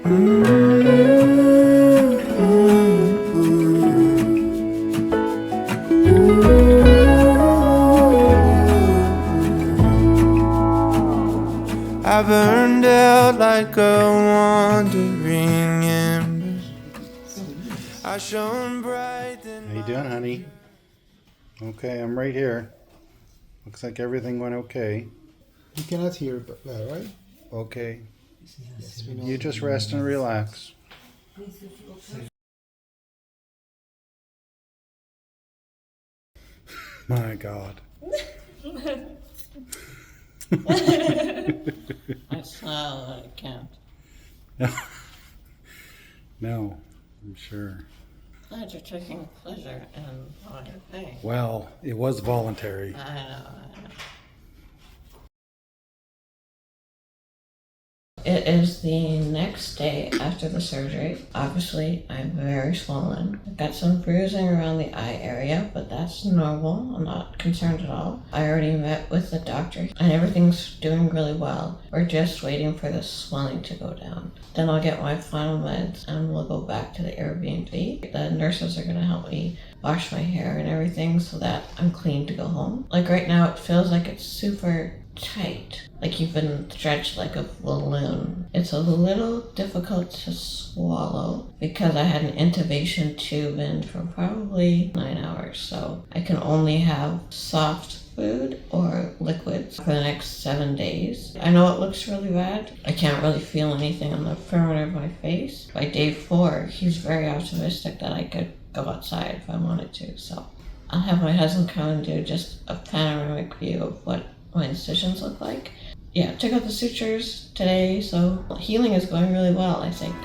I burned out like a wandering ember. I shone bright. How you doing, honey? Okay, I'm right here. Looks like everything went okay. You cannot hear well, right? Okay. You just rest and relax. My God. I smile, I can't. No, I'm sure. Glad you're taking pleasure in all your pain. Well, it was voluntary. I know. It is the next day after the surgery. Obviously, I'm very swollen. I've got some bruising around the eye area, but that's normal. I'm not concerned at all. I already met with the doctor, and everything's doing really well. We're just waiting for the swelling to go down. Then I'll get my final meds, and we'll go back to the Airbnb. The nurses are going to help me wash my hair and everything so that I'm clean to go home. Like right now, it feels like it's super tight, like you've been stretched like a balloon. It's a little difficult to swallow because I had an intubation tube in for probably 9 hours, so I can only have soft food or liquids for the next 7 days. I know it looks really bad. I can't really feel anything on the perimeter of my face. By day 4, he's very optimistic that I could go outside if I wanted to, so I'll have my husband come and do just a panoramic view of what my incisions look like. Yeah, took out the sutures today, so healing is going really well, I think.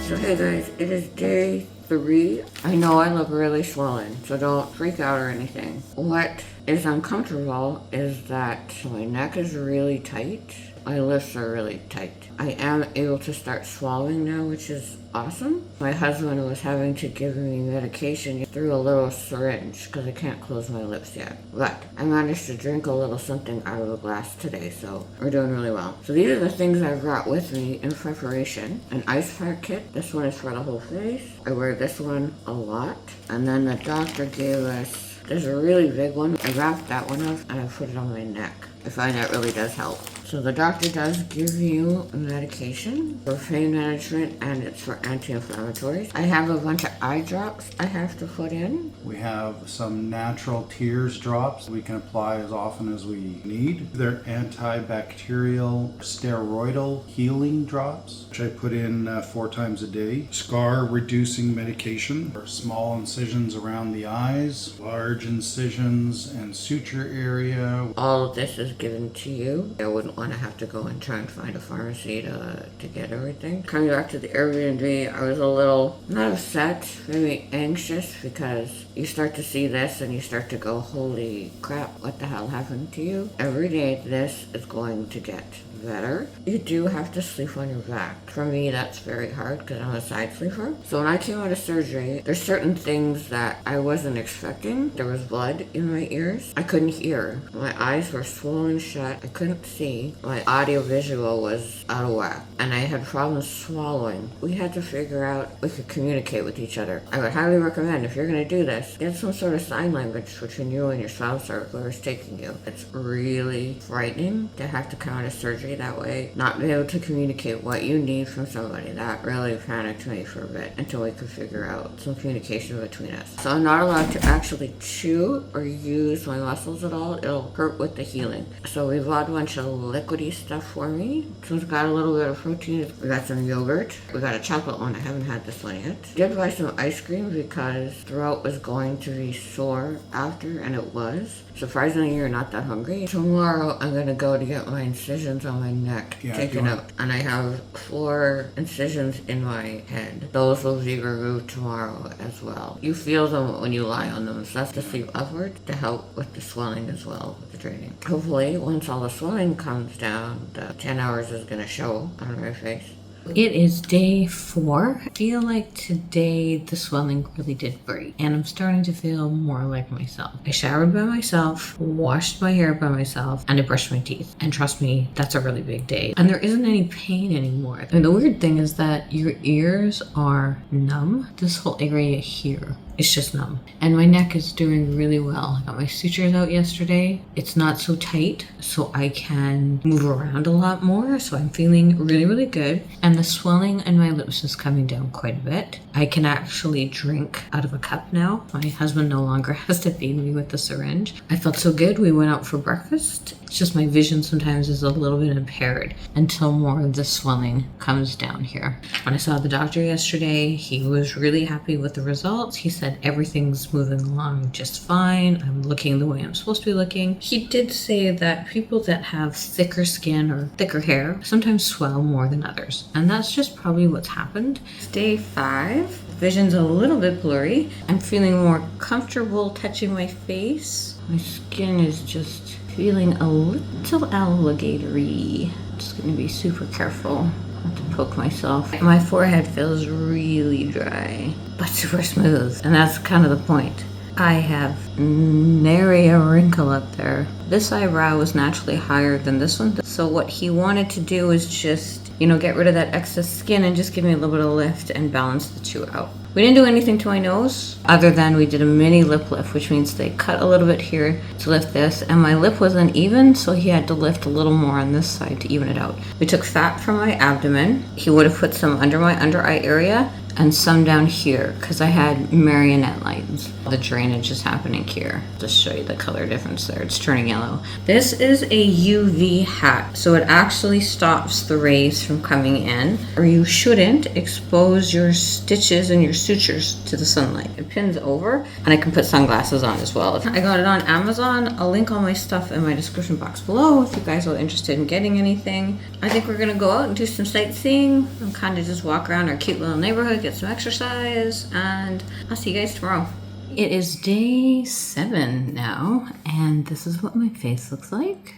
So hey guys, it is day 3. I know I look really swollen, so don't freak out or anything. What is uncomfortable is that my neck is really tight. My lips are really tight. I am able to start swallowing now, which is awesome. My husband was having to give me medication through a little syringe because I can't close my lips yet. But I managed to drink a little something out of a glass today, so we're doing really well. So these are the things I brought with me in preparation. An ice pack kit. This one is for the whole face. I wear this one a lot. And then the doctor gave us, there's a really big one. I wrapped that one up and I put it on my neck. I find that really does help. So the doctor does give you medication for pain management and it's for anti-inflammatories. I have a bunch of eye drops I have to put in. We have some natural tears drops we can apply as often as we need. They're antibacterial, steroidal healing drops, which I put in 4 times a day. Scar reducing medication for small incisions around the eyes, large incisions and suture area. All of this is given to you. I wouldn't want to have to go and try and find a pharmacy to get everything. Coming back to the Airbnb, I was a little, not upset, maybe anxious, because you start to see this and you start to go, holy crap, what the hell happened to you? Every day this is going to get better. You do have to sleep on your back. For me, that's very hard because I'm a side sleeper. So when I came out of surgery, there's certain things that I wasn't expecting. There was blood in my ears. I couldn't hear. My eyes were swollen shut. I couldn't see. My audio visual was out of whack. And I had problems swallowing. We had to figure out we could communicate with each other. I would highly recommend, if you're going to do this, get some sort of sign language between you and your spouse or whoever's taking you. It's really frightening to have to come out of surgery that way, not be able to communicate what you need from somebody. That really panicked me for a bit until we could figure out some communication between us. So I'm not allowed to actually chew or use my muscles at all. It'll hurt with the healing. So we bought a bunch of liquidy stuff for me. So it's got a little bit of protein. We got some yogurt. We got a chocolate one. I haven't had this one yet. Did buy some ice cream because throat was going to be sore after, and it was. Surprisingly, you're not that hungry. Tomorrow, I'm going to go to get my incisions on my neck taken out. And I have 4 incisions in my head. Those will be removed tomorrow as well. You feel them when you lie on them, so that's to sleep upward to help with the swelling as well, with the draining. Hopefully, once all the swelling comes down, the 10 hours is going to show on my face. It is day 4. I feel like today the swelling really did break and I'm starting to feel more like myself. I showered by myself, washed my hair by myself, and I brushed my teeth. And trust me, that's a really big day. And there isn't any pain anymore. And the weird thing is that your ears are numb. This whole area here, it's just numb. And my neck is doing really well. I got my sutures out yesterday. It's not so tight, so I can move around a lot more. So I'm feeling really, really good. And the swelling in my lips is coming down quite a bit. I can actually drink out of a cup now. My husband no longer has to feed me with the syringe. I felt so good. We went out for breakfast. It's just my vision sometimes is a little bit impaired until more of the swelling comes down here. When I saw the doctor yesterday, he was really happy with the results. He said everything's moving along just fine. I'm looking the way I'm supposed to be looking. He did say that people that have thicker skin or thicker hair sometimes swell more than others. And that's just probably what's happened. It's day 5. Vision's a little bit blurry. I'm feeling more comfortable touching my face. My skin is just feeling a little alligatory. Just gonna be super careful not to poke myself. My forehead feels really dry, but super smooth. And that's kind of the point. I have nary a wrinkle up there. This eyebrow was naturally higher than this one. So what he wanted to do is just, get rid of that excess skin and just give me a little bit of lift and balance the two out. We didn't do anything to my nose other than we did a mini lip lift, which means they cut a little bit here to lift this, and my lip was uneven, so he had to lift a little more on this side to even it out. We took fat from my abdomen. He would have put some under my under eye area and some down here because I had marionette lines. The drainage is happening here. Just show you the color difference there. It's turning yellow. This is a UV hat, so it actually stops the rays from coming in, or you shouldn't expose your stitches and your sutures to the sunlight. It pins over, and I can put sunglasses on as well. I got it on Amazon. I'll link all my stuff in my description box below if you guys are interested in getting anything. I think we're gonna go out and do some sightseeing and kind of just walk around our cute little neighborhood, get some exercise, and I'll see you guys tomorrow. It is day 7 now, and this is what my face looks like.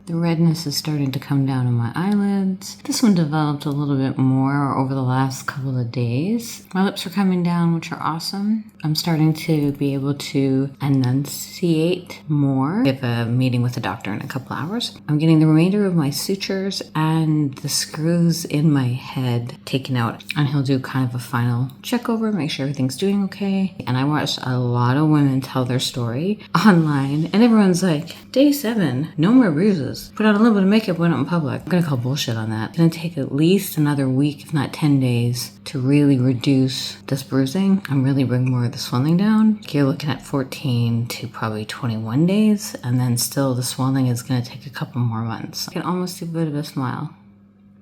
The redness is starting to come down on my eyelids. This one developed a little bit more over the last couple of days. My lips are coming down, which are awesome. I'm starting to be able to enunciate more. I have a meeting with the doctor in a couple hours. I'm getting the remainder of my sutures and the screws in my head taken out. And he'll do kind of a final check over, make sure everything's doing okay. And I watched a lot of women tell their story online, and everyone's like, day 7, no more bruises. Put on a little bit of makeup when out in public. I'm gonna call bullshit on that. It's gonna take at least another week, if not 10 days, to really reduce this bruising and really bring more of the swelling down. You're looking at 14 to probably 21 days, and then still the swelling is gonna take a couple more months. I can almost do a bit of a smile.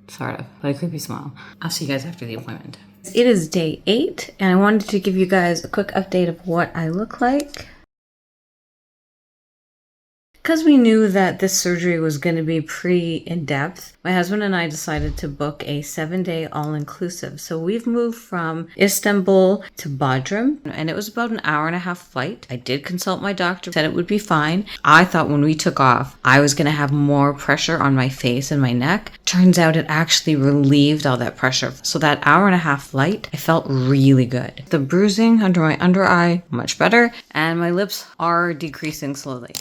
Sort of, but a creepy smile. I'll see you guys after the appointment. It is day 8, and I wanted to give you guys a quick update of what I look like. Because we knew that this surgery was going to be pretty in-depth, my husband and I decided to book a 7-day all-inclusive. So we've moved from Istanbul to Bodrum, and it was about an hour-and-a-half flight. I did consult my doctor, said it would be fine. I thought when we took off, I was going to have more pressure on my face and my neck. Turns out it actually relieved all that pressure. So that hour-and-a-half flight, I felt really good. The bruising under my under eye, much better, and my lips are decreasing slowly.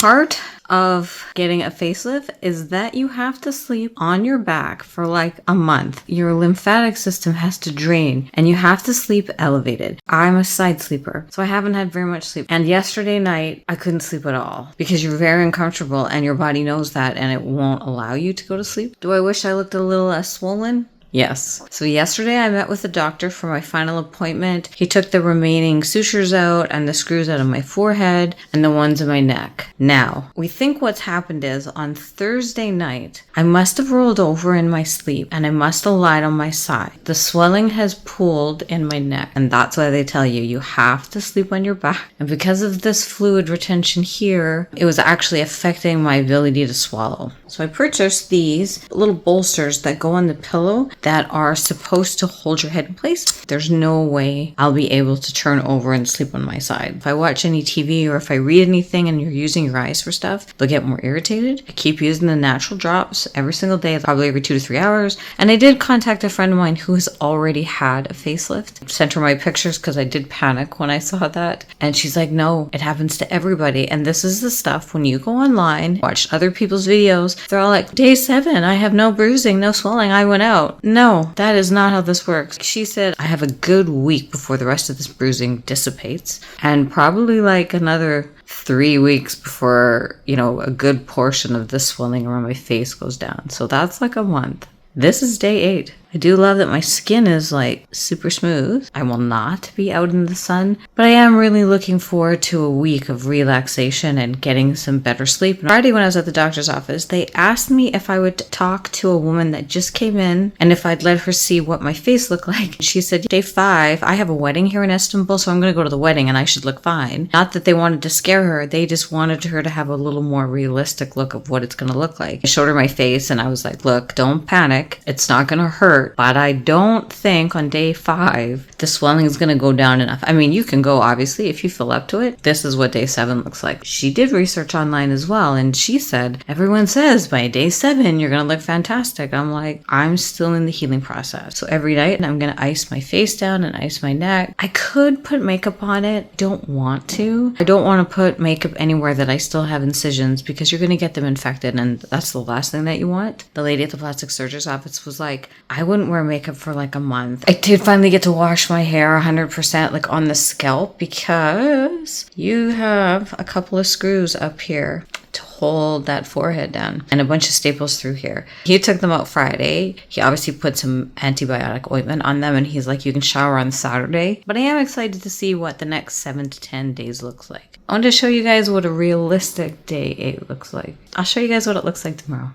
Part of getting a facelift is that you have to sleep on your back for like a month. Your lymphatic system has to drain and you have to sleep elevated. I'm a side sleeper, so I haven't had very much sleep. And yesterday night, I couldn't sleep at all because you're very uncomfortable and your body knows that and it won't allow you to go to sleep. Do I wish I looked a little less swollen? Yes. So yesterday I met with the doctor for my final appointment. He took the remaining sutures out and the screws out of my forehead and the ones in my neck. Now, we think what's happened is on Thursday night, I must have rolled over in my sleep and I must have lied on my side. The swelling has pooled in my neck, and that's why they tell you, you have to sleep on your back. And because of this fluid retention here, it was actually affecting my ability to swallow. So I purchased these little bolsters that go on the pillow that are supposed to hold your head in place. There's no way I'll be able to turn over and sleep on my side. If I watch any TV or if I read anything and you're using your eyes for stuff, they'll get more irritated. I keep using the natural drops every single day, probably every 2 to 3 hours. And I did contact a friend of mine who has already had a facelift. Sent her my pictures because I did panic when I saw that. And she's like, no, it happens to everybody. And this is the stuff when you go online, watch other people's videos, they're all like, day 7, I have no bruising, no swelling, I went out. No, that is not how this works. She said, I have a good week before the rest of this bruising dissipates. And probably like another 3 weeks before, a good portion of the swelling around my face goes down. So that's like a month. This is day 8. I do love that my skin is like super smooth. I will not be out in the sun, but I am really looking forward to a week of relaxation and getting some better sleep. Friday when I was at the doctor's office, they asked me if I would talk to a woman that just came in and if I'd let her see what my face looked like. She said, day 5, I have a wedding here in Istanbul, so I'm going to go to the wedding and I should look fine. Not that they wanted to scare her. They just wanted her to have a little more realistic look of what it's going to look like. I showed her my face and I was like, look, don't panic. It's not going to hurt. But I don't think on day 5 the swelling is going to go down enough. I mean, you can go, obviously, if you feel up to it. This is what day 7 looks like. She did research online as well, and she said, everyone says by day 7 you're going to look fantastic. I'm like, I'm still in the healing process. So every night I'm going to ice my face down and ice my neck. I could put makeup on it. Don't want to. I don't want to put makeup anywhere that I still have incisions because you're going to get them infected, and that's the last thing that you want. The lady at the plastic surgeon's office was like, I wouldn't wear makeup for like a month. I did finally get to wash my hair 100% like on the scalp because you have a couple of screws up here to hold that forehead down and a bunch of staples through here. He took them out Friday. He obviously put some antibiotic ointment on them and he's like, you can shower on Saturday. But I am excited to see what the next 7 to 10 days looks like. I want to show you guys what a realistic day 8 looks like. I'll show you guys what it looks like tomorrow.